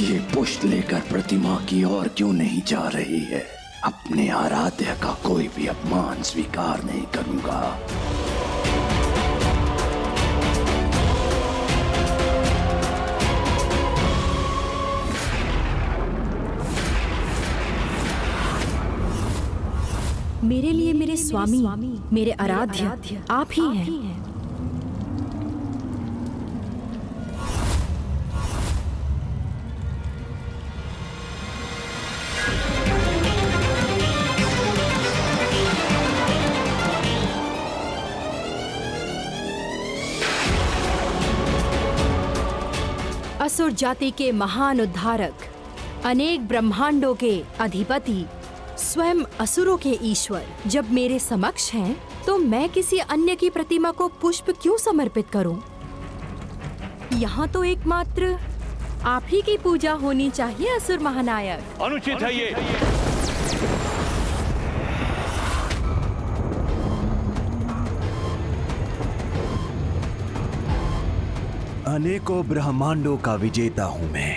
ये पुष्प लेकर प्रतिमा की ओर क्यों नहीं जा रही है? अपने आराध्य का कोई भी अपमान स्वीकार नहीं करूंगा। मेरे लिए मेरे स्वामी, मेरे आराध्य आप ही हैं। असुर जाति के महान उद्धारक, अनेक ब्रह्मांडों के अधिपति, स्वयं असुरों के ईश्वर जब मेरे समक्ष हैं, तो मैं किसी अन्य की प्रतिमा को पुष्प क्यों समर्पित करूं? यहाँ तो एकमात्र आप ही की पूजा होनी चाहिए असुर महानायक। अनुचित है ये। अनेकों ब्रह्मांडों का विजेता हूं मैं,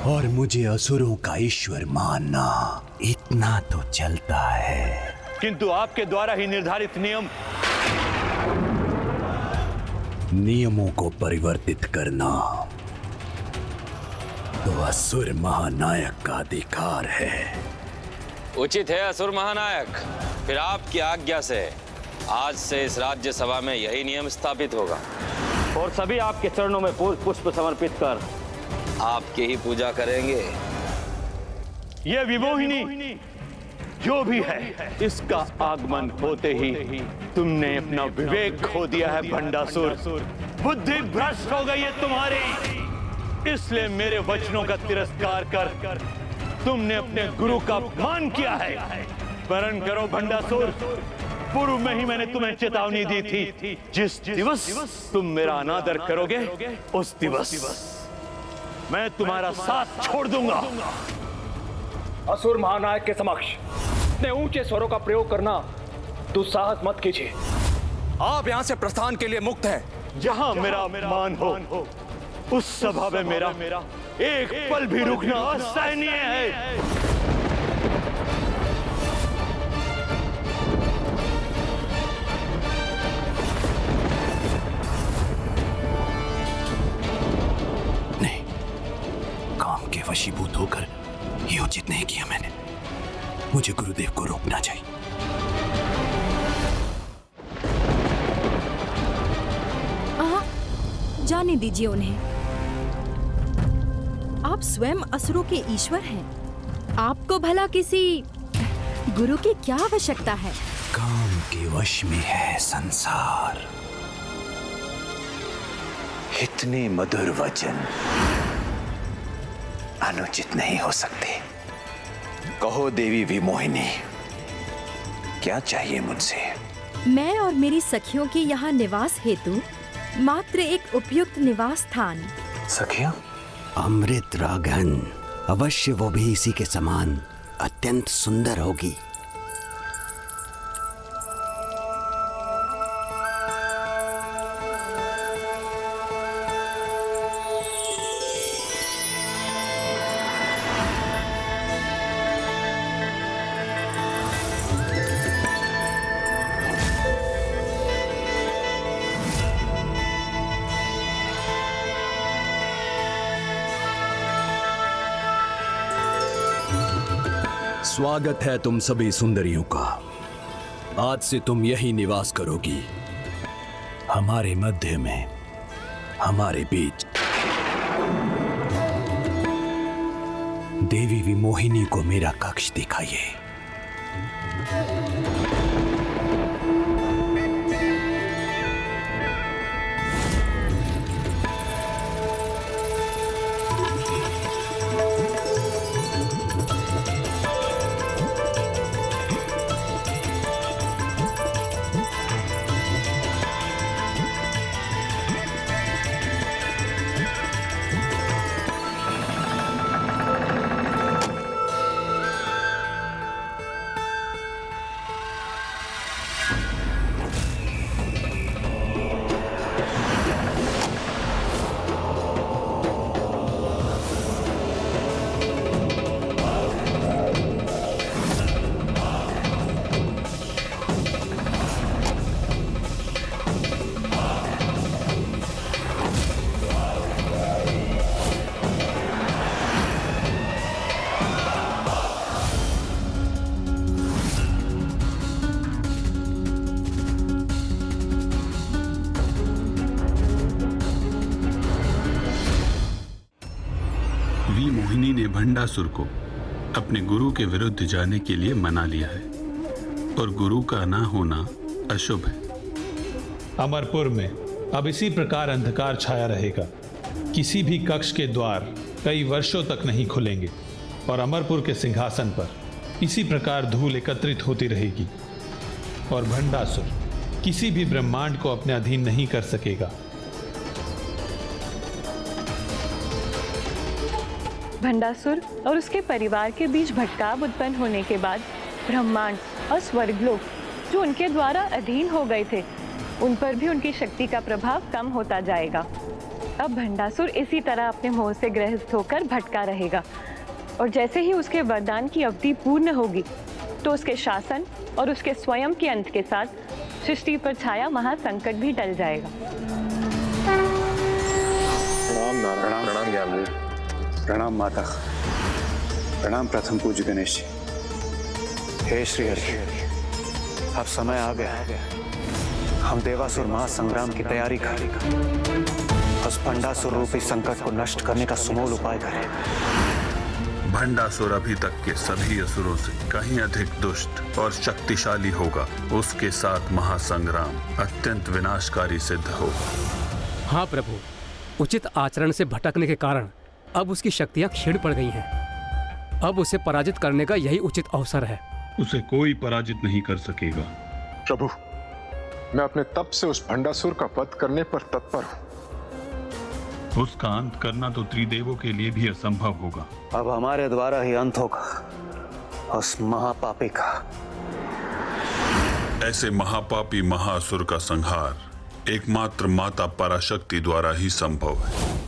और मुझे असुरों का ईश्वर मानना इतना तो चलता है। किंतु आपके द्वारा ही निर्धारित नियमों को परिवर्तित करना तो असुर महानायक का अधिकार है। उचित है असुर महानायक। फिर आपकी आज्ञा से आज से इस राज्य सभा में यही नियम स्थापित होगा, और सभी आपके चरणों में पुष्प समर्पित कर आपकी ही पूजा करेंगे। ये विमोहिनी जो भी है, इसका आगमन होते ही तुमने अपना विवेक खो दिया है भंडासुर। बुद्धि भ्रष्ट हो गई है तुम्हारी, इसलिए मेरे वचनों का तिरस्कार कर तुमने अपने गुरु का अपमान किया है। स्मरण करो भंडासुर, पूर्व में ही मैंने तुम्हें चेतावनी दी थी, जिस दिवस तुम मेरा अनादर करोगे उस दिवस मैं तुम्हारा साथ छोड़ दूंगा। असुर महानायक के समक्ष इतने ऊंचे स्वरों का प्रयोग करना दुस्साहस मत कीजिए। आप यहाँ से प्रस्थान के लिए मुक्त हैं। जहां मेरा मान हो उस सभा में मेरा एक पल भी रुकना असहनीय है। वशीभूत होकर ये उचित नहीं किया मैंने। मुझे गुरुदेव को रोकना चाहिए। जाने दीजिए उन्हें। आप स्वयं असुरों के ईश्वर हैं। आपको भला किसी गुरु की क्या आवश्यकता है? काम के वश में है संसार। इतने मधुर वचन अनुचित नहीं हो सकते। कहो देवी विमोहिनी, क्या चाहिए मुझसे? मैं और मेरी सखियों के यहाँ निवास हेतु मात्र एक उपयुक्त निवास स्थान। सखिया? अमृत रागन, अवश्य वो भी इसी के समान अत्यंत सुंदर होगी। स्वागत है तुम सभी सुंदरियों का। आज से तुम यही निवास करोगी, हमारे मध्य में, हमारे बीच। देवी विमोहिनी को मेरा कक्ष दिखाइए। मोहिनी ने भंडासुर को अपने गुरु के विरुद्ध जाने के लिए मना लिया है और गुरु का ना होना अशुभ है। अमरपुर में अब इसी प्रकार अंधकार छाया रहेगा। किसी भी कक्ष के द्वार कई वर्षों तक नहीं खुलेंगे और अमरपुर के सिंहासन पर इसी प्रकार धूल एकत्रित होती रहेगी और भंडासुर किसी भी ब्रह्मांड को अपने अधीन नहीं कर सकेगा। भंडासुर और उसके परिवार के बीच भटकाव उत्पन्न होने के बाद ब्रह्मांड और स्वर्गलोक जो उनके द्वारा अधीन हो गए थे, उन पर भी उनकी शक्ति का प्रभाव कम होता जाएगा। अब भंडासुर इसी तरह अपने मोह से ग्रस्त होकर भटका रहेगा और जैसे ही उसके वरदान की अवधि पूर्ण होगी तो उसके शासन और उसके स्वयं के अंत के साथ सृष्टि पर छाया महासंकट भी टल जाएगा। प्रणाम ज्ञान, प्रणाम माता, प्रणाम प्रथम पूज्य गणेश जी। हे श्री हरि, अब समय आ गया है हम देवासुर महासंग्राम की तैयारी करें। उस भंडासुर रूपी संकट को नष्ट करने का सुमूल उपाय करें। भंडासुर अभी तक के सभी असुरों से कहीं अधिक दुष्ट और शक्तिशाली होगा। उसके साथ महासंग्राम अत्यंत विनाशकारी सिद्ध होगा। हाँ प्रभु, उचित आचरण से भटकने के कारण अब उसकी शक्तियां क्षीण पड़ गई हैं। अब उसे पराजित करने का यही उचित अवसर है। उसे कोई पराजित नहीं कर सकेगा। प्रभु, मैं अपने तप से उस भंडासुर का वध करने पर तत्पर हूँ। उसका अंत करना तो त्रिदेवों के लिए भी असंभव होगा। अब हमारे द्वारा ही अंत होगा उस महापापी का। ऐसे महापापी महासुर का संहार एकमात्र माता पराशक्ति द्वारा ही संभव है।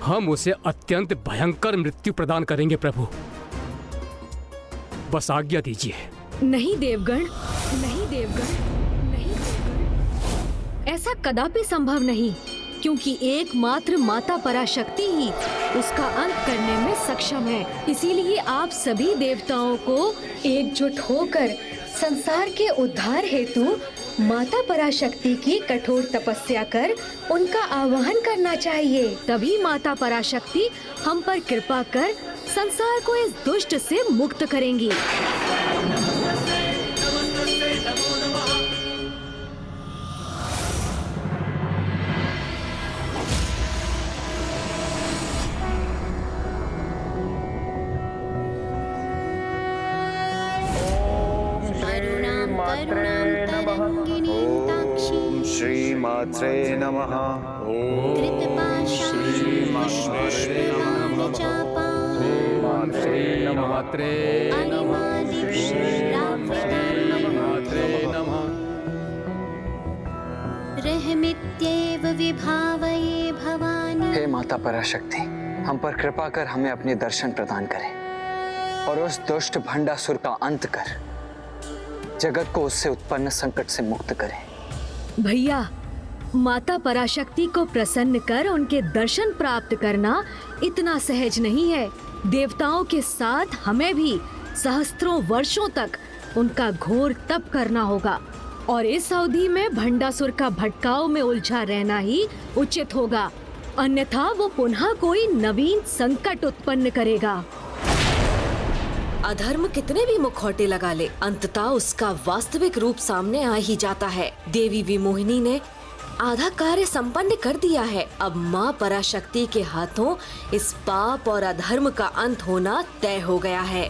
हम उसे अत्यंत भयंकर मृत्यु प्रदान करेंगे प्रभु, बस आज्ञा दीजिए। नहीं देवगण, नहीं देवगण, नहीं देवगण, ऐसा कदापि संभव नहीं, क्योंकि एकमात्र माता पराशक्ति ही उसका अंत करने में सक्षम है। इसीलिए आप सभी देवताओं को एकजुट होकर संसार के उद्धार हेतु माता पराशक्ति की कठोर तपस्या कर उनका आवाहन करना चाहिए। तभी माता पराशक्ति हम पर कृपा कर संसार को इस दुष्ट से मुक्त करेंगी। ओम श्री मात्रे नमः। रहमित्येव विभावये भवानी। हे माता पराशक्ति, हम पर कृपा कर हमें अपने दर्शन प्रदान करें और उस दुष्ट भंडासुर का अंत कर जगत को उससे उत्पन्न संकट से मुक्त करें। भैया, माता पराशक्ति को प्रसन्न कर उनके दर्शन प्राप्त करना इतना सहज नहीं है। देवताओं के साथ हमें भी सहस्त्रों वर्षों तक उनका घोर तप करना होगा और इस अवधि में भंडासुर का भटकाव में उलझा रहना ही उचित होगा, अन्यथा वो पुनः कोई नवीन संकट उत्पन्न करेगा। अधर्म कितने भी मुखौटे लगा ले, अंततः उसका वास्तविक रूप सामने आ ही जाता है। देवी विमोहिनी ने आधा कार्य संपन्न कर दिया है। अब माँ पराशक्ति के हाथों इस पाप और अधर्म का अंत होना तय हो गया है।